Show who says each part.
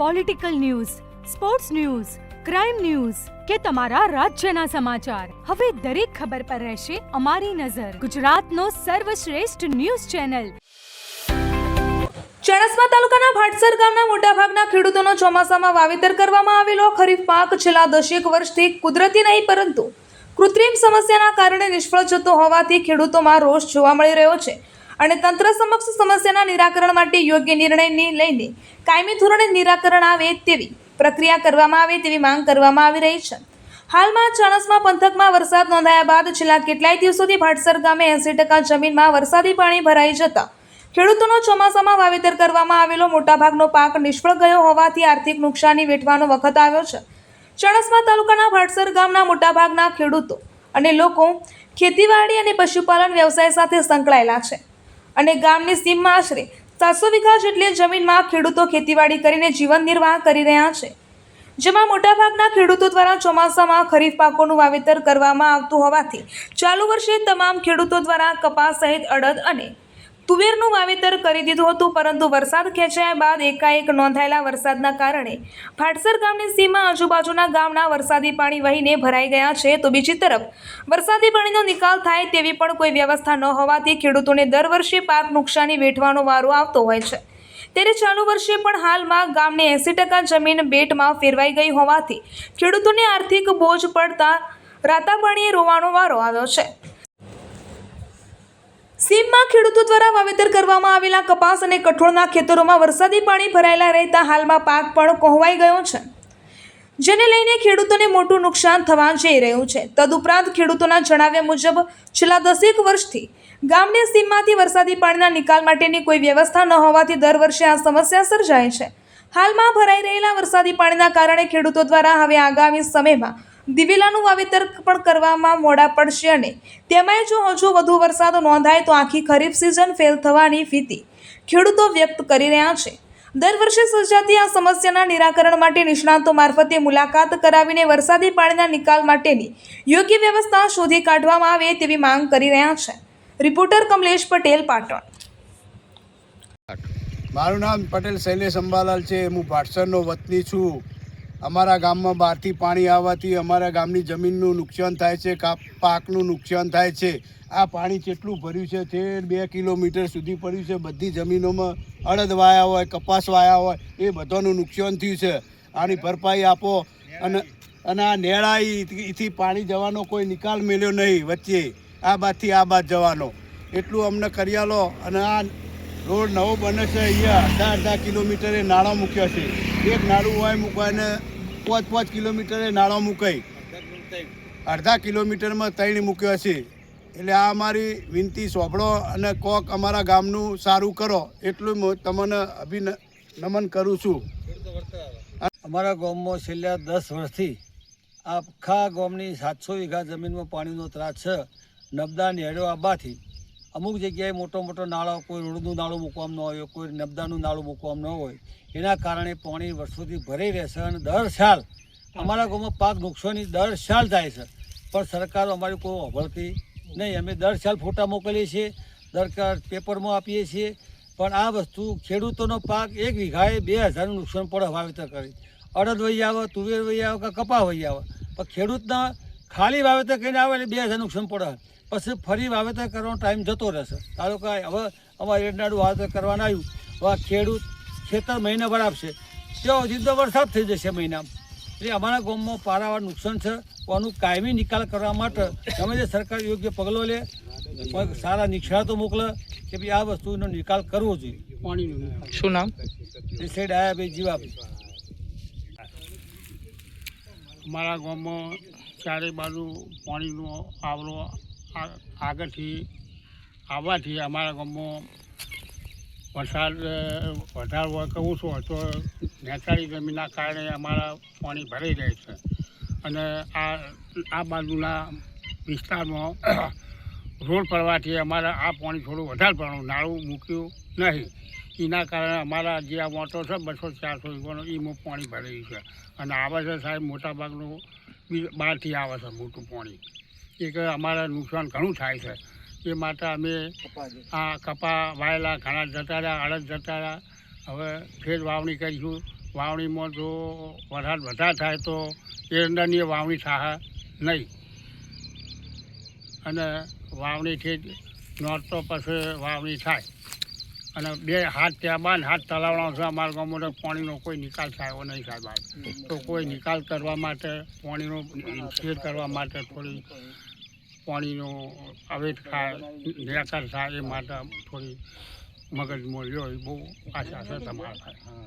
Speaker 1: Political news, sports news, crime news કે તમારા રાજ્યના સમાચાર, હવે દરેક ખબર પર રહેશે અમારી નજર. ગુજરાતનો સર્વશ્રેષ્ઠ ન્યૂઝ ચેનલ.
Speaker 2: ચાણસ્મા તાલુકાના ભાટસર ગામના મોટાભાગના ખેડૂતોનો ચોમાસામાં વાવેતર કરવામાં આવેલો ખરીફ પાક છેલ્લા 10 વર્ષથી કુદરતી નહીં પરંતુ કૃત્રિમ સમસ્યાના કારણે નિષ્ફળ જતો હોવાથી ખેડૂતોમાં રોષ જોવા મળી રહ્યો છે અને તંત્ર સમક્ષ સમસ્યાના નિરાકરણ માટે યોગ્ય નિર્ણયને લઈને કાયમી ધોરણે નિરાકરણ આવે તેવી પ્રક્રિયા કરવામાં આવે તેવી માંગ કરવામાં આવી રહી છે. હાલમાં ચાણસ્મા પંથકમાં વરસાદ નોંધાયા બાદ છેલ્લા કેટલાય દિવસોથી ભાટસર ગામે 80% જમીનમાં વરસાદી પાણી ભરાઈ જતા ખેડૂતોનો ચોમાસામાં વાવેતર કરવામાં આવેલો મોટાભાગનો પાક નિષ્ફળ ગયો હોવાથી આર્થિક નુકસાની વેઠવાનો વખત આવ્યો છે. ચાણસ્મા તાલુકાના ભાટસર ગામના મોટાભાગના ખેડૂતો અને લોકો ખેતીવાડી અને પશુપાલન વ્યવસાય સાથે સંકળાયેલા છે અને ગામની સીમમાં આશરે 700 વીઘા જેટલી જમીનમાં ખેડૂતો ખેતીવાડી કરીને જીવન નિર્વાહ કરી રહ્યા છે, જેમાં મોટાભાગના ખેડૂતો દ્વારા ચોમાસામાં ખરીફ પાકોનું વાવેતર કરવામાં આવતું હોવાથી ચાલુ વર્ષે તમામ ખેડૂતો દ્વારા કપાસ સહિત અડદ અને તુવેરનું વાવેતર કરી દીધું હતું, પરંતુ વરસાદ ખેંચાયા બાદ એકાએક નોંધાયેલા વરસાદના કારણે ભાટસર ગામની સીમમાં આજુબાજુના ગામના વરસાદી પાણી વહીને ભરાઈ ગયા છે, તો બીજી તરફ વરસાદી પાણીનો નિકાલ થાય તેવી પણ કોઈ વ્યવસ્થા ન હોવાથી ખેડૂતોને દર વર્ષે પાક નુકસાની વેઠવાનો વારો આવતો હોય છે. ત્યારે ચાલુ વર્ષે પણ હાલમાં ગામની 80% જમીન બેટમાં ફેરવાઈ ગઈ હોવાથી ખેડૂતોને આર્થિક બોજ પડતા રાતા પાણીએ રોવાનો વારો આવ્યો છે. સીમમાં ખેડૂતો દ્વારા વાવેતર કરવામાં આવેલા કપાસ અને કઠોળના ખેતરોમાં વરસાદી પાણી ભરાયેલા રહેતા હાલમાં પાક પણ કોહવાઈ ગયો છે, જેને લઈને ખેડૂતોને મોટું નુકસાન થવા જઈ રહ્યું છે. તદુપરાંત ખેડૂતોના જણાવ્યા મુજબ છેલ્લા 10 વર્ષથી ગામની સીમમાંથી વરસાદી પાણીના નિકાલ માટેની કોઈ વ્યવસ્થા ન હોવાથી દર વર્ષે આ સમસ્યા સર્જાય છે. હાલમાં ભરાઈ રહેલા વરસાદી પાણીના કારણે ખેડૂતો દ્વારા હવે આગામી સમયમાં દિવેલાનું વાવેતર પણ કરવામાં મોડા પડશે અને તેમાંય જો હજુ વધુ વરસાદ નોંધાય તો આખી ખરીફ સિઝન ફેલ થવાની ભીતિ ખેડૂતો વ્યક્ત કરી રહ્યા છે. દર વર્ષે સર્જાતી આ સમસ્યાના નિરાકરણ માટે નિષ્ણાતો મારફતે મુલાકાત કરાવીને વરસાદી પાણીના નિકાલ માટેની યોગ્ય વ્યવસ્થા શોધી કાઢવામાં આવે તેવી માંગ કરી રહ્યા છે. રિપોર્ટર કમલેશ પટેલ, પાટણ.
Speaker 3: મારું નામ પટેલ શૈલેષ અંબાલાલ છે. હું ભાટસરનો વતની છું. અમારા ગામમાં બહારથી પાણી આવવાથી અમારા ગામની જમીનનું નુકસાન થાય છે, પાકનું નુકસાન થાય છે. આ પાણી કેટલું ભર્યું છે તે 2 કિલોમીટર સુધી પડ્યું છે. બધી જમીનોમાં અડદ વાયા હોય, કપાસ વાયા હોય, એ બધાનું નુકસાન થયું છે. આની ભરપાઈ આપો અને આ નેળાઈથી પાણી જવાનો કોઈ નિકાલ મળ્યો નહીં. વચ્ચે આ બાદથી આ બાદ જવાનો એટલું અમને કરી આલો. અને આ રોડ નવો બને છે, અહીંયા અડધા કિલોમીટરે નાળો મૂક્યો છે. એક નાળું હોય મૂકવાય ને 5 કિલોમીટરે નાળો મૂકાય, અડધા કિલોમીટરમાં 3 મૂક્યો છે. એટલે આ અમારી વિનંતી સોંભળો અને કોક અમારા ગામનું સારું કરો એટલું તમને અભિનંદન કરું છું.
Speaker 4: અમારા ગામમાં છેલ્લા 10 વર્ષથી આખા ગામની 700 વીઘા જમીનમાં પાણીનો ત્રાસ છે. નબદા નેડો આવવાથી અમુક જગ્યાએ મોટો નાળો, કોઈ રોડનું નાળું મૂકવામાં ન હોય, કોઈ નબદાનું નાળું મૂકવામાં ન હોય, એના કારણે પાણી વર્ષોથી ભરાઈ રહેશે અને દર સાલ અમારા ગામમાં પાક નુકસાની દર સાલ થાય છે, પણ સરકારો અમારી કોઈ અભળતી નહીં. અમે દર સાલ ફોટા મોકલીએ છીએ, દર પેપરમાં આપીએ છીએ, પણ આ વસ્તુ ખેડૂતોનો પાક 1 વીઘાએ 2000નું નુકસાન પડે વાવેતર કરી. અડદ વહી આવે, તુવેર વહી આવે કે કપા વહી આવે, પણ ખેડૂતના ખાલી વાવેતર કરીને આવે એટલે 2000 નુકસાન પડે. પછી ફરી વાવેતર કરવાનો ટાઈમ જતો રહેશે. ધારો કે હવે અમારે એરનાડું વાવેતર કરવાનું આવ્યું, હવે ખેડૂત ખેતર મહિનાભર આપશે, ત્યાં સુધી તો વરસાદ થઈ જશે મહિનામાં. એટલે અમારા ગામમાં પારાવાર નુકસાન છે. આનું કાયમી નિકાલ કરવા માટે ગમે તે સરકાર યોગ્ય પગલો લે, સારા નિષ્ણાતો મોકલે કે ભાઈ આ વસ્તુનો નિકાલ કરવો જોઈએ. પાણીનો
Speaker 5: શું નામ?
Speaker 4: એ સાઈડ આવ્યા ભાઈ જીવાભાઈ.
Speaker 6: અમારા ગામમાં ચારે બાજુ પાણીનો આવરો આગળથી આવવાથી અમારા ગામમાં વરસાદ વધારે હોય કે ઓછો હોય તો નેચારી જમીનના કારણે અમારા પાણી ભરાઈ રહે છે. અને આ બાજુના વિસ્તારમાં રોડ પડવાથી અમારા આ પાણી થોડું વધારે પડવાનું, નાળું મૂક્યું નહીં, એના કારણે અમારા જે આ મોટો છે 200-400 વીઘાનો એમાં પાણી ભરાયું છે. અને આવે છે સાહેબ મોટાભાગનું બહારથી આવે છે મોટું પાણી, એ કે અમારે નુકસાન ઘણું થાય છે. એ માટે અમે આ કપા વાયેલા ઘણા જતા રહ્યા, અડદ જતા રહ્યા. હવે ફેર વાવણી કરીશું વાવણીમાં જો વરસાદ વધારે થાય તો એરંડાની વાવણી થાય નહીં, અને વાવણીથી નોર્થ તો પછી વાવણી થાય, અને 2 હાથ ત્યાં બાદ હાથ તલાવવાનો છે. અમારા ગામમાં તો પાણીનો કોઈ નિકાલ થયો નહીં સાહેબ. તો કોઈ નિકાલ કરવા માટે પાણીનો શેર કરવા માટે થોડી પાણીનો અવેજ થાય, નિરાકર થાય એ માટે થોડી મગજમાં લ્યો એ બહુ આશા છે તમારા.